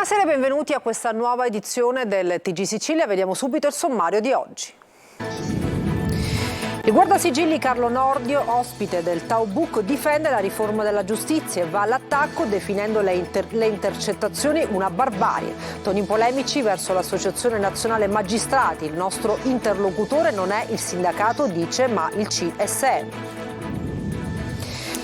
Buonasera e benvenuti a questa nuova edizione del TG Sicilia. Vediamo subito il sommario di oggi. Il guardasigilli Carlo Nordio, ospite del Taobook, difende la riforma della giustizia e va all'attacco definendo le intercettazioni una barbarie. Toni polemici verso l'Associazione Nazionale Magistrati. Il nostro interlocutore non è il sindacato, dice, ma il CSM.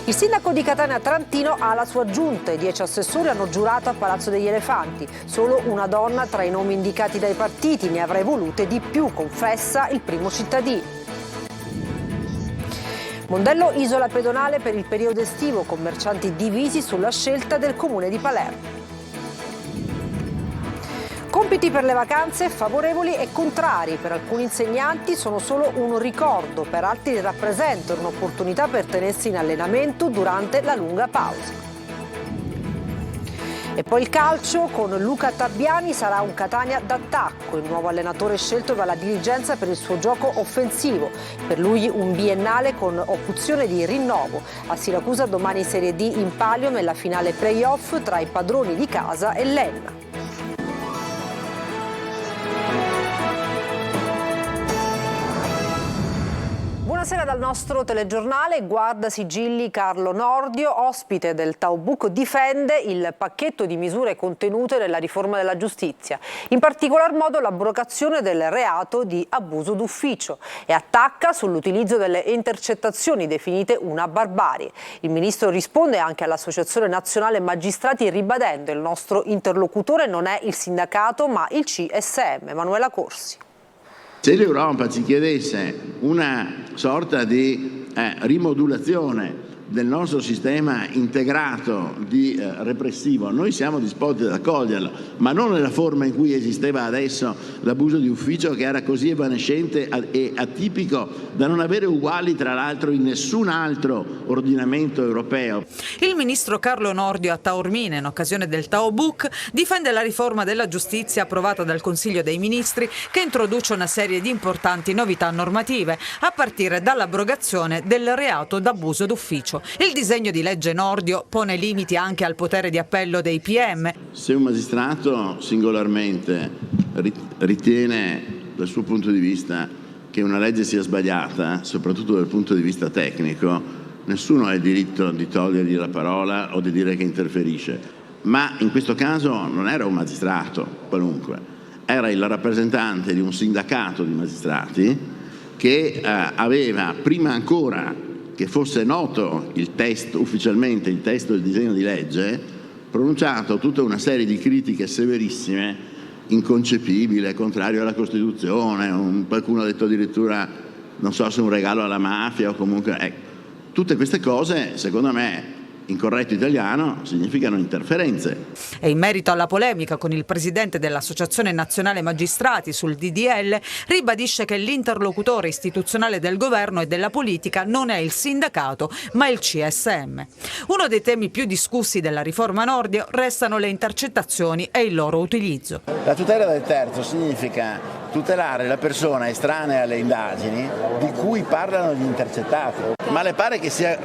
Il sindaco di Catania Trantino ha la sua giunta e 10 assessori hanno giurato a Palazzo degli Elefanti. Solo una donna tra i nomi indicati dai partiti, ne avrei volute di più, confessa il primo cittadino. Mondello isola pedonale per il periodo estivo, commercianti divisi sulla scelta del comune di Palermo. Compiti per le vacanze favorevoli e contrari. Per alcuni insegnanti sono solo un ricordo, per altri rappresentano un'opportunità per tenersi in allenamento durante la lunga pausa. E poi il calcio con Luca Tabbiani, sarà un Catania d'attacco. Il nuovo allenatore scelto dalla dirigenza per il suo gioco offensivo. Per lui un biennale con opzione di rinnovo. A Siracusa domani Serie D in palio nella finale playoff tra i padroni di casa e l'Enna. Buonasera dal nostro telegiornale. Guardasigilli Carlo Nordio, ospite del Taobook, difende il pacchetto di misure contenute nella riforma della giustizia, in particolar modo l'abrogazione del reato di abuso d'ufficio, e attacca sull'utilizzo delle intercettazioni definite una barbarie. Il ministro risponde anche all'Associazione Nazionale Magistrati ribadendo: il nostro interlocutore non è il sindacato ma il CSM. Manuela Corsi. Se l'Europa ci chiedesse una sorta di rimodulazione del nostro sistema integrato di repressivo, noi siamo disposti ad accoglierlo, ma non nella forma in cui esisteva adesso l'abuso di ufficio, che era così evanescente e atipico da non avere uguali tra l'altro in nessun altro ordinamento europeo. Il ministro Carlo Nordio a Taormina, in occasione del Taobook, difende la riforma della giustizia approvata dal Consiglio dei Ministri, che introduce una serie di importanti novità normative, a partire dall'abrogazione del reato d'abuso d'ufficio. Il disegno di legge Nordio pone limiti anche al potere di appello dei PM. Se un magistrato singolarmente ritiene dal suo punto di vista che una legge sia sbagliata, soprattutto dal punto di vista tecnico, nessuno ha il diritto di togliergli la parola o di dire che interferisce. Ma in questo caso non era un magistrato qualunque, era il rappresentante di un sindacato di magistrati che aveva, prima ancora che fosse noto il testo, ufficialmente il testo del disegno di legge, pronunciato tutta una serie di critiche severissime, inconcepibile, contrario alla Costituzione, qualcuno ha detto addirittura, non so se un regalo alla mafia o comunque, tutte queste cose, secondo me, in corretto italiano, significano interferenze. E in merito alla polemica con il presidente dell'Associazione Nazionale Magistrati sul DDL, ribadisce che l'interlocutore istituzionale del governo e della politica non è il sindacato, ma il CSM. Uno dei temi più discussi della riforma Nordio restano le intercettazioni e il loro utilizzo. La tutela del terzo significa tutelare la persona estranea alle indagini di cui parlano gli intercettati. Ma le pare che sia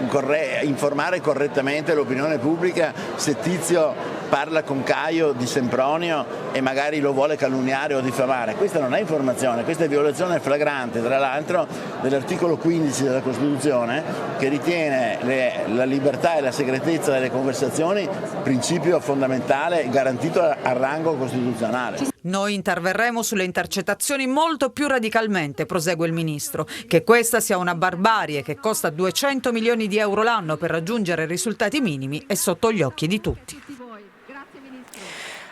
informare correttamente l'opinione pubblica se Tizio parla con Caio di Sempronio e magari lo vuole calunniare o diffamare? Questa non è informazione, questa è violazione flagrante, tra l'altro, dell'articolo 15 della Costituzione, che ritiene la libertà e la segretezza delle conversazioni principio fondamentale garantito al rango costituzionale. Noi interverremo sulle intercettazioni molto più radicalmente, prosegue il ministro. Che questa sia una barbarie che costa 200 milioni di euro l'anno per raggiungere risultati minimi è sotto gli occhi di tutti.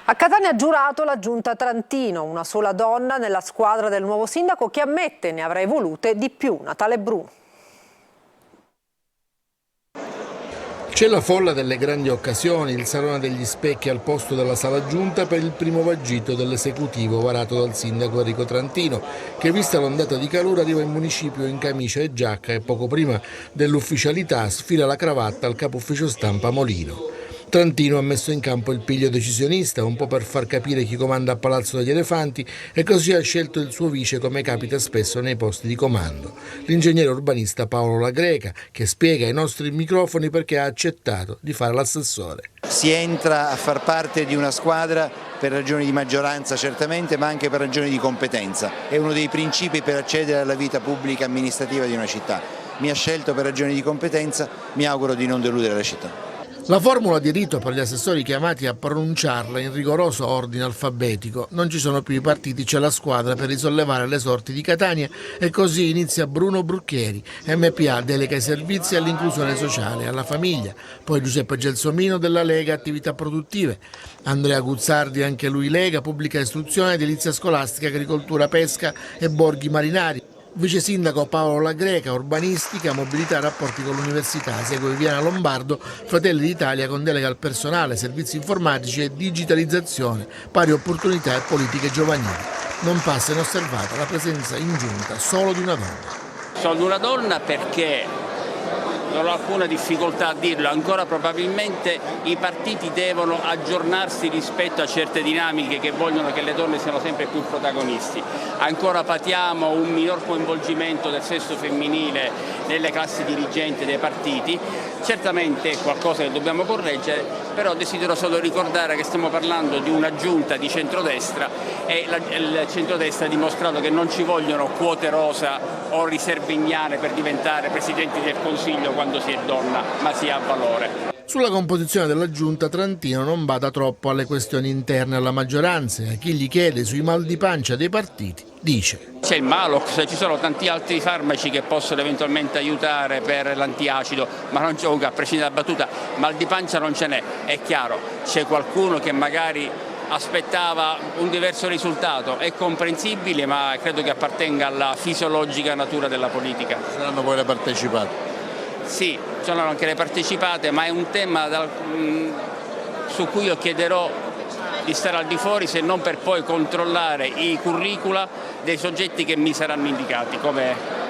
A Catania ha giurato la giunta Trantino, una sola donna nella squadra del nuovo sindaco che ammette ne avrei volute di più. Natale Bruno. C'è la folla delle grandi occasioni, il Salone degli Specchi al posto della Sala Giunta per il primo vagito dell'esecutivo varato dal sindaco Enrico Trantino, che vista l'ondata di calore arriva in municipio in camicia e giacca e poco prima dell'ufficialità sfila la cravatta al capo ufficio stampa Molino. Trantino ha messo in campo il piglio decisionista, un po' per far capire chi comanda a Palazzo degli Elefanti, e così ha scelto il suo vice, come capita spesso nei posti di comando, l'ingegnere urbanista Paolo La Greca, che spiega ai nostri microfoni perché ha accettato di fare l'assessore. si entra a far parte di una squadra per ragioni di maggioranza certamente, ma anche per ragioni di competenza. È uno dei principi per accedere alla vita pubblica amministrativa di una città. Mi ha scelto per ragioni di competenza, mi auguro di non deludere la città. La formula di rito per gli assessori chiamati a pronunciarla in rigoroso ordine alfabetico. Non ci sono più i partiti, c'è la squadra per risollevare le sorti di Catania e così inizia Bruno Brucchieri. MPA delega ai servizi e all'inclusione sociale, alla famiglia. Poi Giuseppe Gelsomino della Lega Attività Produttive. Andrea Guzzardi, anche lui Lega, Pubblica Istruzione, Edilizia Scolastica, Agricoltura, Pesca e Borghi Marinari. Vice sindaco Paolo La Greca, urbanistica, mobilità e rapporti con l'università. Segue Viviana Lombardo, Fratelli d'Italia con delega al personale, servizi informatici e digitalizzazione, pari opportunità e politiche giovanili. Non passa inosservata la presenza in giunta solo di una donna. Sono una donna perché non ho alcuna difficoltà a dirlo, ancora probabilmente i partiti devono aggiornarsi rispetto a certe dinamiche che vogliono che le donne siano sempre più protagonisti. Ancora patiamo un minor coinvolgimento del sesso femminile nelle classi dirigenti dei partiti, certamente è qualcosa che dobbiamo correggere, però desidero solo ricordare che stiamo parlando di una giunta di centrodestra e il centrodestra ha dimostrato che non ci vogliono quote rosa o riserve ignare per diventare presidenti del Consiglio quando si è donna, ma si ha valore. Sulla composizione della giunta Trantino non bada troppo alle questioni interne alla maggioranza e a chi gli chiede sui mal di pancia dei partiti dice: c'è il Malox, ci sono tanti altri farmaci che possono eventualmente aiutare per l'antiacido, ma non c'è, a prescindere dalla battuta, mal di pancia non ce n'è, è chiaro, c'è qualcuno che magari aspettava un diverso risultato, è comprensibile, ma credo che appartenga alla fisiologica natura della politica. Saranno poi le partecipate? Sì, sono anche le partecipate, ma è un tema su cui io chiederò di stare al di fuori, se non per poi controllare i curricula dei soggetti che mi saranno indicati come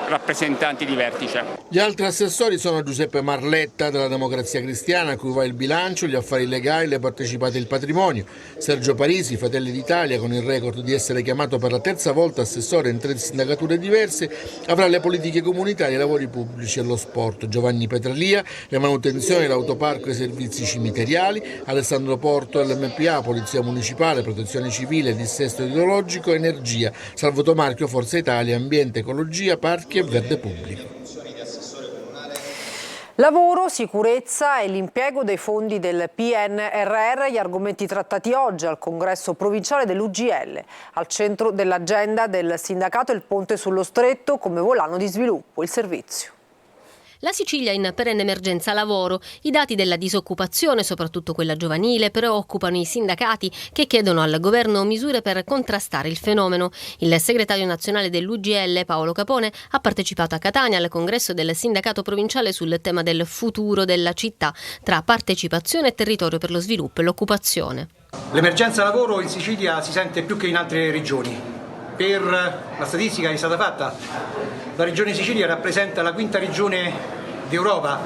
rappresentanti di vertice. Gli altri assessori sono Giuseppe Marletta della Democrazia Cristiana, a cui va il bilancio, gli affari legali, le partecipate e il patrimonio. Sergio Parisi, Fratelli d'Italia, con il record di essere chiamato per la terza volta assessore in 3 sindacature diverse, avrà le politiche comunitarie, i lavori pubblici e lo sport. Giovanni Petralia, le manutenzioni, l'autoparco e i servizi cimiteriali. Alessandro Porto, l'MPA, Polizia Municipale, Protezione Civile, Dissesto idrologico, Energia. Salvo Marchio, Forza Italia, Ambiente, Ecologia, Parchi e Verde Pubblico. Lavoro, sicurezza e l'impiego dei fondi del PNRR, gli argomenti trattati oggi al congresso provinciale dell'UGL. Al centro dell'agenda del sindacato il ponte sullo Stretto come volano di sviluppo, il servizio. La Sicilia in perenne emergenza lavoro. I dati della disoccupazione, soprattutto quella giovanile, preoccupano i sindacati che chiedono al governo misure per contrastare il fenomeno. Il segretario nazionale dell'UGL, Paolo Capone, ha partecipato a Catania al congresso del sindacato provinciale sul tema del futuro della città, tra partecipazione e territorio per lo sviluppo e l'occupazione. L'emergenza lavoro in Sicilia si sente più che in altre regioni. Per la statistica che è stata fatta, la regione Sicilia rappresenta la 5ª regione d'Europa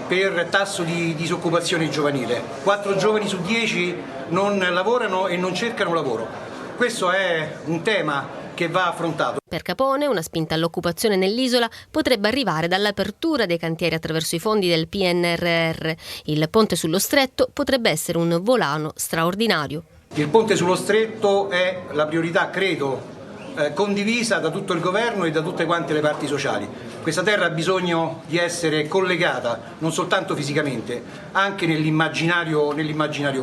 per tasso di disoccupazione giovanile. 4 giovani su 10 non lavorano e non cercano lavoro. Questo è un tema che va affrontato. Per Capone, una spinta all'occupazione nell'isola potrebbe arrivare dall'apertura dei cantieri attraverso i fondi del PNRR. Il ponte sullo Stretto potrebbe essere un volano straordinario. Il ponte sullo Stretto è la priorità, credo, condivisa da tutto il governo e da tutte quante le parti sociali. Questa terra ha bisogno di essere collegata non soltanto fisicamente, anche nell'immaginario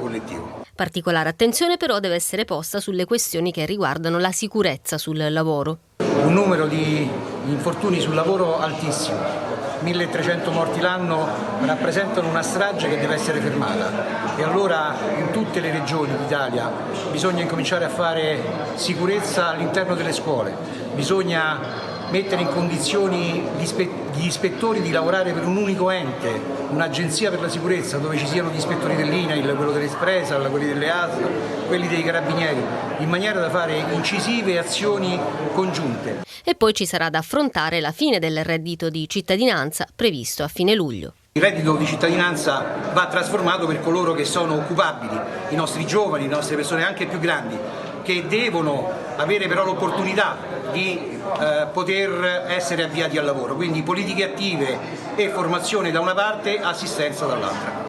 collettivo. Particolare attenzione però deve essere posta sulle questioni che riguardano la sicurezza sul lavoro. Un numero di infortuni sul lavoro altissimo. 1300 morti l'anno rappresentano una strage che deve essere fermata e allora in tutte le regioni d'Italia bisogna incominciare a fare sicurezza all'interno delle scuole, bisogna mettere in condizioni gli ispettori di lavorare per un unico ente, un'agenzia per la sicurezza dove ci siano gli ispettori dell'INAIL, quello dell'Espresa, quelli delle ASL, quelli dei Carabinieri, in maniera da fare incisive azioni congiunte. E poi ci sarà da affrontare la fine del reddito di cittadinanza previsto a fine luglio. Il reddito di cittadinanza va trasformato per coloro che sono occupabili, i nostri giovani, le nostre persone anche più grandi, che devono avere però l'opportunità di poter essere avviati al lavoro. Quindi politiche attive e formazione da una parte, assistenza dall'altra.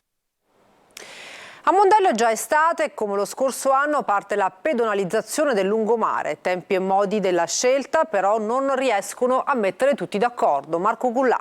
A Mondello è già estate e come lo scorso anno parte la pedonalizzazione del lungomare. Tempi e modi della scelta però non riescono a mettere tutti d'accordo. Marco Gullà.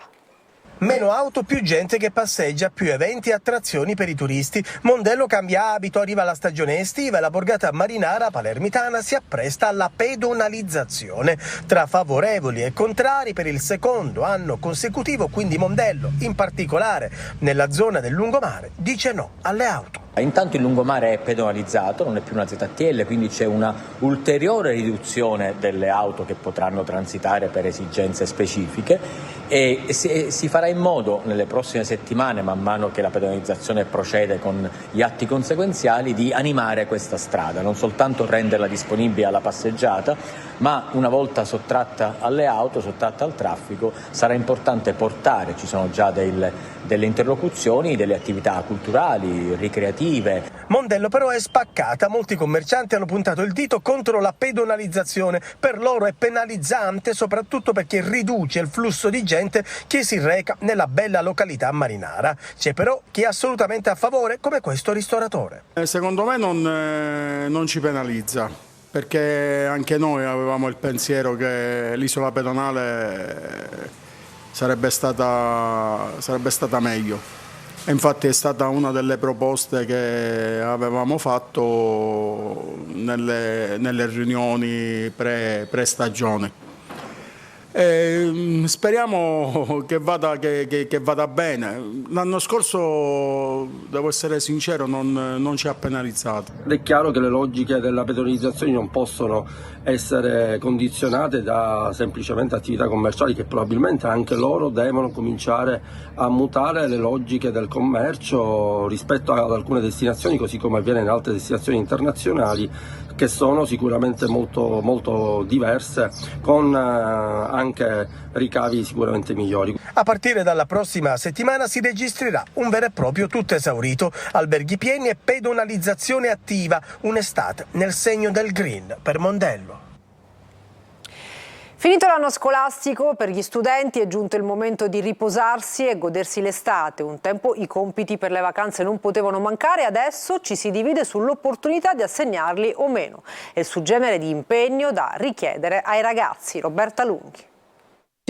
Meno auto, più gente che passeggia, più eventi e attrazioni per i turisti. Mondello cambia abito, arriva la stagione estiva e la borgata marinara palermitana si appresta alla pedonalizzazione. Tra favorevoli e contrari per il secondo anno consecutivo, quindi Mondello, in particolare nella zona del lungomare, dice no alle auto. Intanto il lungomare è pedonalizzato, non è più una ZTL, quindi c'è una ulteriore riduzione delle auto che potranno transitare per esigenze specifiche e si farà in modo nelle prossime settimane, man mano che la pedonalizzazione procede con gli atti conseguenziali, di animare questa strada, non soltanto renderla disponibile alla passeggiata, ma una volta sottratta alle auto, sottratta al traffico, sarà importante portare, ci sono già delle interlocuzioni, delle attività culturali, ricreative. Mondello però è spaccata, molti commercianti hanno puntato il dito contro la pedonalizzazione, per loro è penalizzante soprattutto perché riduce il flusso di gente che si reca nella bella località marinara. C'è però chi è assolutamente a favore, come questo ristoratore. Secondo me non ci penalizza, perché anche noi avevamo il pensiero che l'isola pedonale sarebbe stata meglio. E infatti è stata una delle proposte che avevamo fatto nelle riunioni pre-stagione. Speriamo che vada bene. L'anno scorso, devo essere sincero, non ci ha penalizzato. È chiaro che le logiche della pedonalizzazione non possono essere condizionate da semplicemente attività commerciali, che probabilmente anche loro devono cominciare a mutare le logiche del commercio rispetto ad alcune destinazioni, così come avviene in altre destinazioni internazionali che sono sicuramente molto, molto diverse, con anche ricavi sicuramente migliori. A partire dalla prossima settimana si registrerà un vero e proprio tutto esaurito, alberghi pieni e pedonalizzazione attiva, un'estate nel segno del green per Mondello. Finito l'anno scolastico, per gli studenti è giunto il momento di riposarsi e godersi l'estate. Un tempo i compiti per le vacanze non potevano mancare, adesso ci si divide sull'opportunità di assegnarli o meno. È il suggenere di impegno da richiedere ai ragazzi. Roberta Lunghi.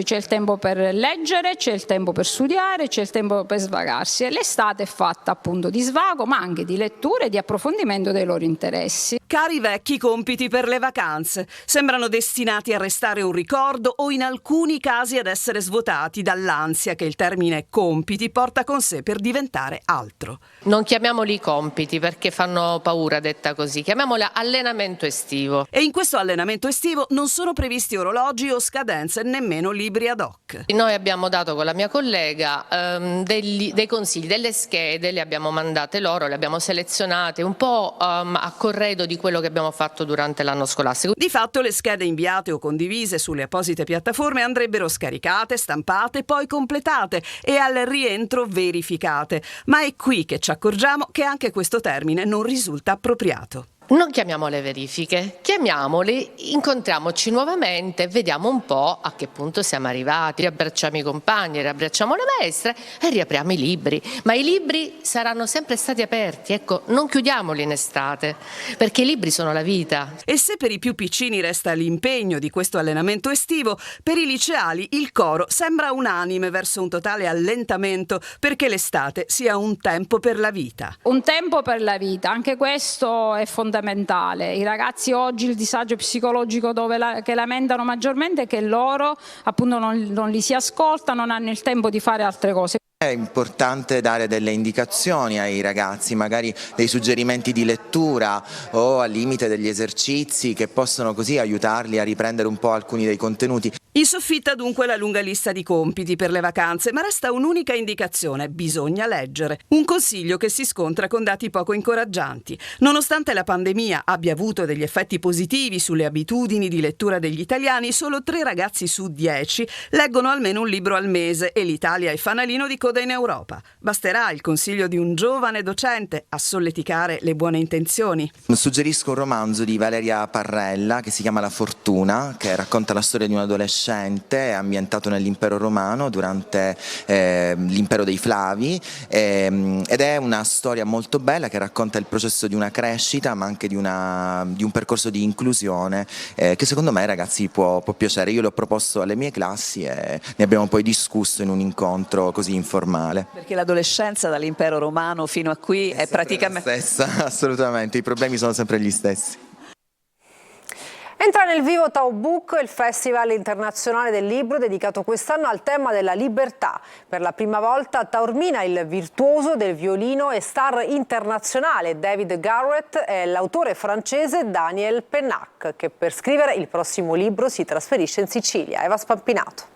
C'è il tempo per leggere, c'è il tempo per studiare, c'è il tempo per svagarsi. E l'estate è fatta appunto di svago, ma anche di lettura e di approfondimento dei loro interessi. Cari vecchi compiti per le vacanze, sembrano destinati a restare un ricordo o in alcuni casi ad essere svuotati dall'ansia che il termine compiti porta con sé per diventare altro. Non chiamiamoli compiti perché fanno paura detta così, chiamiamoli allenamento estivo. E in questo allenamento estivo non sono previsti orologi o scadenze, nemmeno libri ad hoc. Noi abbiamo dato con la mia collega dei consigli, delle schede, le abbiamo mandate loro, le abbiamo selezionate un po' a corredo di quello che abbiamo fatto durante l'anno scolastico. Di fatto le schede inviate o condivise sulle apposite piattaforme andrebbero scaricate, stampate, poi completate e al rientro verificate. Ma è qui che ci accorgiamo che anche questo termine non risulta appropriato. Non chiamiamole verifiche, chiamiamoli, incontriamoci nuovamente, vediamo un po' a che punto siamo arrivati, riabbracciamo i compagni, riabbracciamo le maestre e riapriamo i libri. Ma i libri saranno sempre stati aperti, ecco, non chiudiamoli in estate, perché i libri sono la vita. E se per i più piccini resta l'impegno di questo allenamento estivo, per i liceali il coro sembra unanime verso un totale allentamento perché l'estate sia un tempo per la vita. Un tempo per la vita, anche questo è fondamentale. I ragazzi oggi il disagio psicologico che lamentano maggiormente è che loro appunto non li si ascolta, non hanno il tempo di fare altre cose. È importante dare delle indicazioni ai ragazzi, magari dei suggerimenti di lettura o al limite degli esercizi che possono così aiutarli a riprendere un po' alcuni dei contenuti. In soffitta dunque la lunga lista di compiti per le vacanze, ma resta un'unica indicazione: bisogna leggere. Un consiglio che si scontra con dati poco incoraggianti. Nonostante la pandemia abbia avuto degli effetti positivi sulle abitudini di lettura degli italiani, solo 3 ragazzi su 10 leggono almeno un libro al mese e l'Italia è fanalino di coda in Europa. Basterà il consiglio di un giovane docente a solleticare le buone intenzioni. Suggerisco un romanzo di Valeria Parrella che si chiama La fortuna, che racconta la storia di un adolescente adolescente ambientato nell'impero romano durante l'impero dei Flavi, ed è una storia molto bella che racconta il processo di una crescita ma anche di un percorso di inclusione che secondo me ai ragazzi può piacere. Io l'ho proposto alle mie classi e ne abbiamo poi discusso in un incontro così informale. Perché l'adolescenza dall'impero romano fino a qui è praticamente... Stessa, assolutamente, i problemi sono sempre gli stessi. Entra nel vivo Taubook, il Festival internazionale del libro dedicato quest'anno al tema della libertà. Per la prima volta a Taormina il virtuoso del violino e star internazionale David Garrett è l'autore francese Daniel Pennac, che per scrivere il prossimo libro si trasferisce in Sicilia. Eva Spampinato.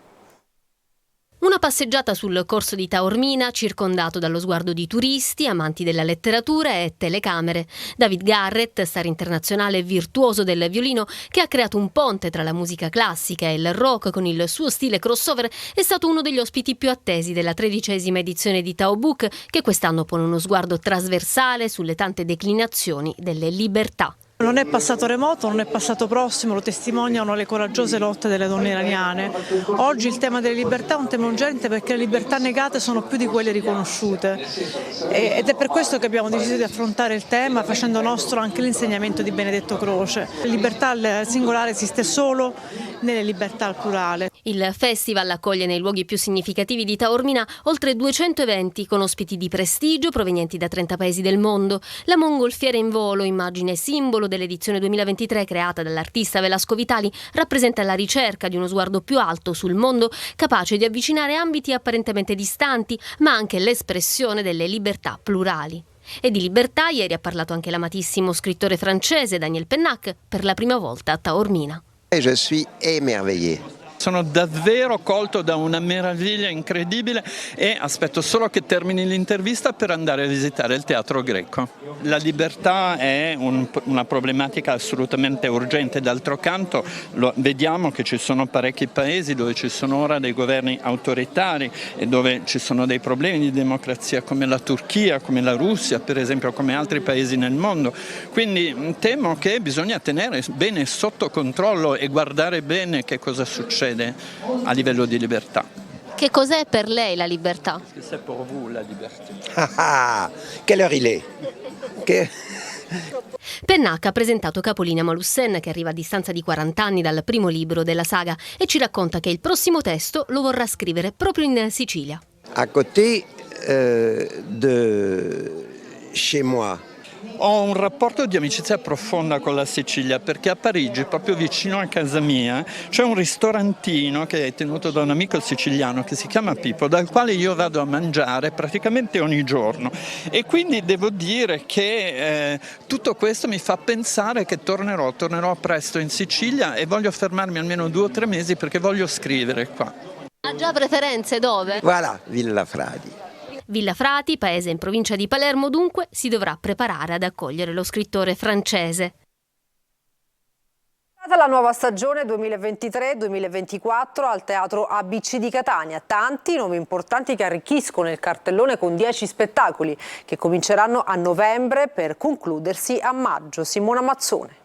Una passeggiata sul corso di Taormina, circondato dallo sguardo di turisti, amanti della letteratura e telecamere. David Garrett, star internazionale virtuoso del violino, che ha creato un ponte tra la musica classica e il rock con il suo stile crossover, è stato uno degli ospiti più attesi della 13ª edizione di Taubook, che quest'anno pone uno sguardo trasversale sulle tante declinazioni delle libertà. Non è passato remoto, non è passato prossimo, lo testimoniano le coraggiose lotte delle donne iraniane. Oggi il tema delle libertà è un tema urgente perché le libertà negate sono più di quelle riconosciute ed è per questo che abbiamo deciso di affrontare il tema facendo nostro anche l'insegnamento di Benedetto Croce. La libertà al singolare esiste solo nelle libertà al plurale. Il festival accoglie nei luoghi più significativi di Taormina oltre 200 eventi con ospiti di prestigio provenienti da 30 paesi del mondo. La mongolfiera in volo, immagine simbolo dell'edizione 2023 creata dall'artista Velasco Vitali, rappresenta la ricerca di uno sguardo più alto sul mondo, capace di avvicinare ambiti apparentemente distanti, ma anche l'espressione delle libertà plurali. E di libertà ieri ha parlato anche l'amatissimo scrittore francese Daniel Pennac, per la prima volta a Taormina. Je suis émerveillé. Sono davvero colto da una meraviglia incredibile e aspetto solo che termini l'intervista per andare a visitare il teatro greco. La libertà è una problematica assolutamente urgente, d'altro canto vediamo che ci sono parecchi paesi dove ci sono ora dei governi autoritari e dove ci sono dei problemi di democrazia come la Turchia, come la Russia per esempio, come altri paesi nel mondo. Quindi temo che bisogna tenere bene sotto controllo e guardare bene che cosa succede a livello di libertà. Che cos'è per lei la libertà? Che per voi la libertà? Ah, quelle heure il est? Pennac ha presentato Capolinea Malussen, che arriva a distanza di 40 anni dal primo libro della saga, e ci racconta che il prossimo testo lo vorrà scrivere proprio in Sicilia. À côté de chez moi. Ho un rapporto di amicizia profonda con la Sicilia perché a Parigi, proprio vicino a casa mia, c'è un ristorantino che è tenuto da un amico siciliano che si chiama Pippo, dal quale io vado a mangiare praticamente ogni giorno e quindi devo dire che tutto questo mi fa pensare che tornerò presto in Sicilia e voglio fermarmi almeno 2 o 3 mesi perché voglio scrivere qua. Ha già preferenze dove? Voilà, Villafrati. Villafrati, paese in provincia di Palermo, dunque, si dovrà preparare ad accogliere lo scrittore francese. La nuova stagione 2023-2024 al Teatro ABC di Catania. Tanti nomi importanti che arricchiscono il cartellone con 10 spettacoli che cominceranno a novembre per concludersi a maggio. Simona Mazzone.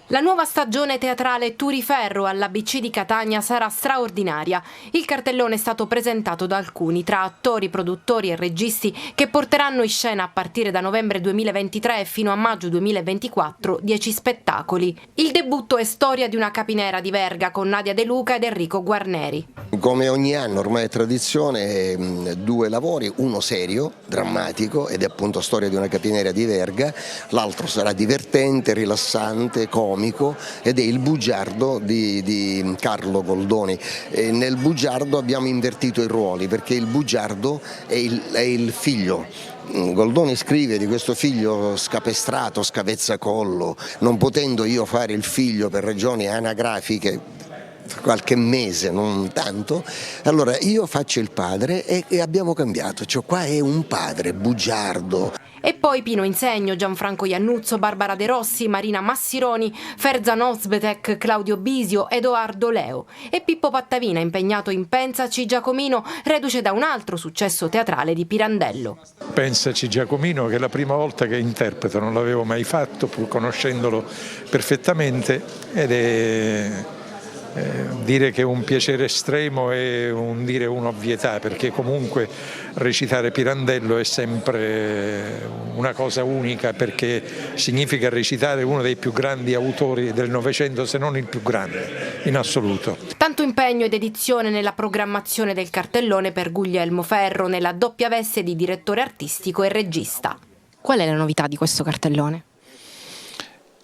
La nuova stagione teatrale Turiferro all'ABC di Catania sarà straordinaria. Il cartellone è stato presentato da alcuni, tra attori, produttori e registi, che porteranno in scena a partire da novembre 2023 fino a maggio 2024 10 spettacoli. Il debutto è Storia di una capinera di Verga con Nadia De Luca ed Enrico Guarneri. Come ogni anno, ormai è tradizione, 2 lavori, uno serio, drammatico, ed è appunto Storia di una capinera di Verga, l'altro sarà divertente, rilassante, comico, ed è Il bugiardo di Carlo Goldoni. E nel bugiardo abbiamo invertito i ruoli perché il bugiardo è il figlio. Goldoni scrive di questo figlio scapestrato, scavezzacollo, non potendo io fare il figlio per ragioni anagrafiche qualche mese, non tanto, allora io faccio il padre e abbiamo cambiato, cioè qua è un padre bugiardo. E poi Pino Insegno, Gianfranco Iannuzzo, Barbara De Rossi, Marina Massironi, Ferzan Ozbetek, Claudio Bisio, Edoardo Leo. E Pippo Pattavina, impegnato in Pensaci Giacomino, reduce da un altro successo teatrale di Pirandello. Pensaci Giacomino, che è la prima volta che interpreto, non l'avevo mai fatto pur conoscendolo perfettamente, ed è dire che è un piacere estremo è dire un'ovvietà, perché comunque recitare Pirandello è sempre una cosa unica, perché significa recitare uno dei più grandi autori del Novecento, se non il più grande in assoluto. Tanto impegno ed edizione nella programmazione del cartellone per Guglielmo Ferro, nella doppia veste di direttore artistico e regista. Qual è la novità di questo cartellone?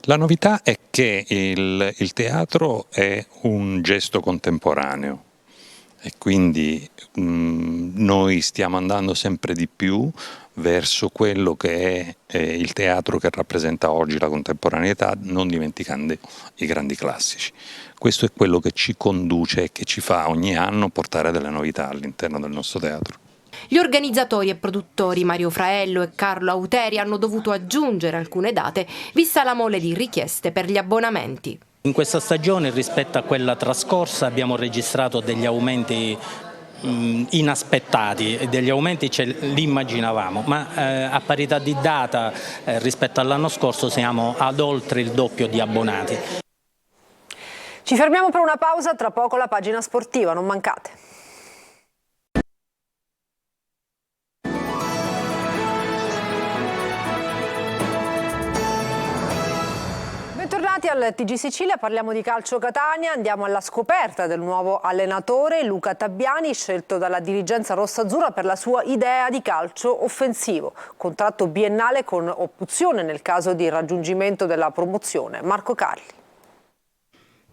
La novità è che il teatro è un gesto contemporaneo e quindi noi stiamo andando sempre di più verso quello che è il teatro che rappresenta oggi la contemporaneità, non dimenticando i grandi classici. Questo è quello che ci conduce e che ci fa ogni anno portare delle novità all'interno del nostro teatro. Gli organizzatori e produttori Mario Fraello e Carlo Auteri hanno dovuto aggiungere alcune date, vista la mole di richieste per gli abbonamenti. In questa stagione, rispetto a quella trascorsa, abbiamo registrato degli aumenti inaspettati, e degli aumenti li immaginavamo, ma a parità di data rispetto all'anno scorso siamo ad oltre il doppio di abbonati. Ci fermiamo per una pausa, tra poco la pagina sportiva, non mancate. Bentornati al TG Sicilia, parliamo di calcio Catania, andiamo alla scoperta del nuovo allenatore Luca Tabbiani, scelto dalla dirigenza rossazzurra per la sua idea di calcio offensivo. Contratto biennale con opzione nel caso di raggiungimento della promozione. Marco Carli.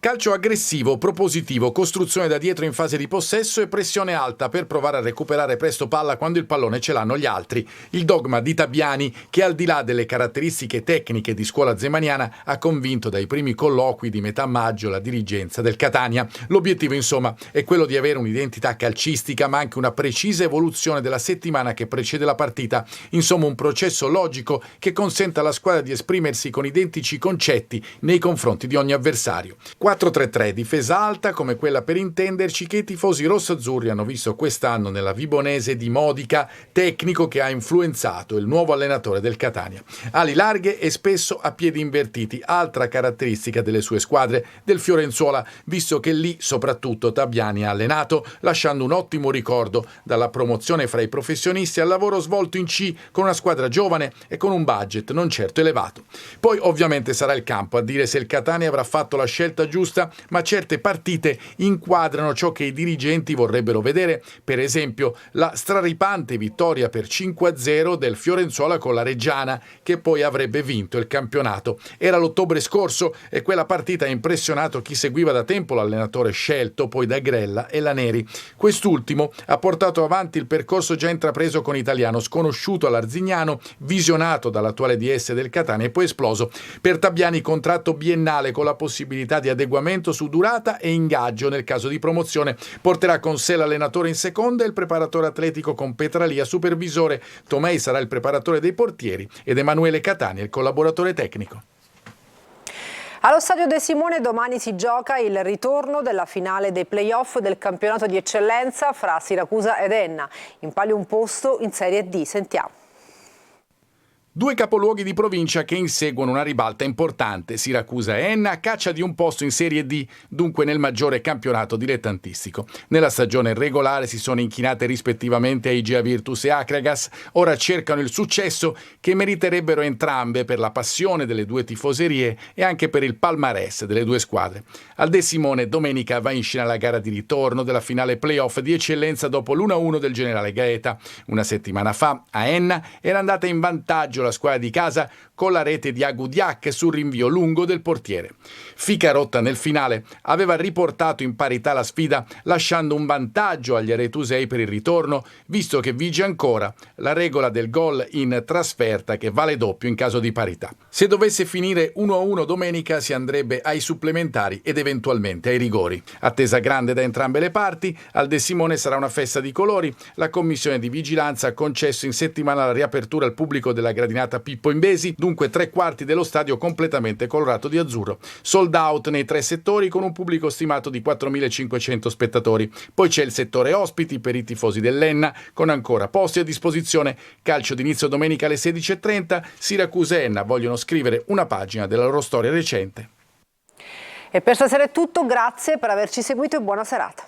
Calcio aggressivo, propositivo, costruzione da dietro in fase di possesso e pressione alta per provare a recuperare presto palla quando il pallone ce l'hanno gli altri. Il dogma di Tabbiani, che al di là delle caratteristiche tecniche di scuola zemaniana ha convinto dai primi colloqui di metà maggio la dirigenza del Catania. L'obiettivo insomma è quello di avere un'identità calcistica ma anche una precisa evoluzione della settimana che precede la partita. Insomma un processo logico che consenta alla squadra di esprimersi con identici concetti nei confronti di ogni avversario. 4-3-3, difesa alta come quella per intenderci che i tifosi rossazzurri hanno visto quest'anno nella Vibonese di Modica, tecnico che ha influenzato il nuovo allenatore del Catania. Ali larghe e spesso a piedi invertiti, altra caratteristica delle sue squadre del Fiorenzuola, visto che lì soprattutto Tabbiani ha allenato, lasciando un ottimo ricordo dalla promozione fra i professionisti al lavoro svolto in C con una squadra giovane e con un budget non certo elevato. Poi ovviamente sarà il campo a dire se il Catania avrà fatto la scelta giusta, ma certe partite inquadrano ciò che i dirigenti vorrebbero vedere, per esempio la straripante vittoria per 5-0 del Fiorenzuola con la Reggiana, che poi avrebbe vinto il campionato. Era l'ottobre scorso e quella partita ha impressionato chi seguiva da tempo l'allenatore scelto, poi da Grella e la Neri. Quest'ultimo ha portato avanti il percorso già intrapreso con Italiano, sconosciuto all'Arzignano, visionato dall'attuale DS del Catania e poi esploso. Per Tabbiani contratto biennale con la possibilità di adeguamento su durata e ingaggio nel caso di promozione. Porterà con sé l'allenatore in seconda e il preparatore atletico con Petralia supervisore. Tomei sarà il preparatore dei portieri ed Emanuele Catania il collaboratore tecnico. Allo stadio De Simone domani si gioca il ritorno della finale dei play-off del campionato di eccellenza fra Siracusa ed Enna. In palio un posto in Serie D. Sentiamo. Due capoluoghi di provincia che inseguono una ribalta importante. Siracusa e Enna a caccia di un posto in Serie D, dunque nel maggiore campionato dilettantistico. Nella stagione regolare si sono inchinate rispettivamente a Igea Virtus e Acragas, ora cercano il successo che meriterebbero entrambe per la passione delle due tifoserie e anche per il palmarès delle due squadre. Al De Simone domenica va in scena la gara di ritorno della finale playoff di eccellenza dopo l'1-1 del generale Gaeta. Una settimana fa a Enna era andata in vantaggio la squadra di casa con la rete di Agudiak sul rinvio lungo del portiere. Ficarotta nel finale aveva riportato in parità la sfida lasciando un vantaggio agli aretusei per il ritorno, visto che vige ancora la regola del gol in trasferta che vale doppio in caso di parità. Se dovesse finire 1-1 domenica si andrebbe ai supplementari ed eventualmente ai rigori. Attesa grande da entrambe le parti, al De Simone sarà una festa di colori. La commissione di vigilanza ha concesso in settimana la riapertura al pubblico della gradinata Pippo Imbesi, dunque 3/4 dello stadio completamente colorato di azzurro. Sold out nei 3 settori con un pubblico stimato di 4.500 spettatori. Poi c'è il settore ospiti per i tifosi dell'Enna con ancora posti a disposizione. Calcio d'inizio domenica alle 16:30. Siracusa e Enna vogliono scrivere una pagina della loro storia recente. E per stasera è tutto, grazie per averci seguito e buona serata.